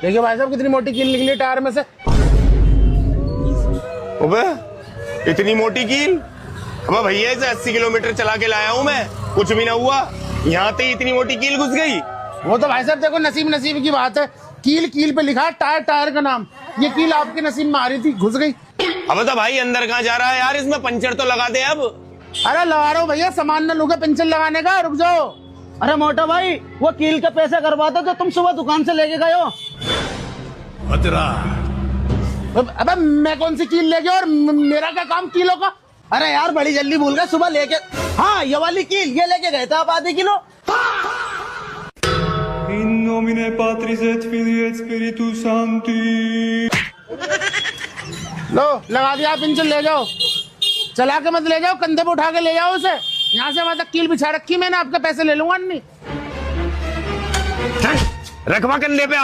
देखिए भाई साहब कितनी मोटी कील निकली टायर में से। अबे इतनी मोटी कील? अबे भैया इसे 80 किलोमीटर चला के लाया हूँ मैं, कुछ भी ना हुआ। यहाँ पे इतनी मोटी कील घुस गई। वो तो भाई साहब देखो नसीब नसीब की बात है। कील कील पे लिखा है टायर, टायर का नाम। ये कील आपके नसीब में आ रही थी, घुस गई। अब तो भाई अंदर कहाँ जा रहा है यार, इसमें पंचर तो लगा दे अब। अरे लगा रहा हूँ भैया, सामान न लूंगा पंचर लगाने का, रुक जाओ। अरे मोटा भाई, वो कील के पैसे करवा दो जो तुम सुबह दुकान से लेके गए हो। अबे मैं कौन सी कील ले गया और मेरा क्या काम कीलों का। अरे यार बड़ी जल्दी भूल गए, सुबह लेके, हाँ ये वाली कील ये लेके गए थे आप आधे kilo. In nomine Patris et Filii et Spiritus Sancti। लो लगा दिया, पंचर ले जाओ। चला के मत ले जाओ, कंधे पे उठा के ले जाओ उसे। यहाँ से वहां तक कील बिछा रखी मैंने, आपके पैसे ले लूंगा नहीं। रखवा कंधे पे।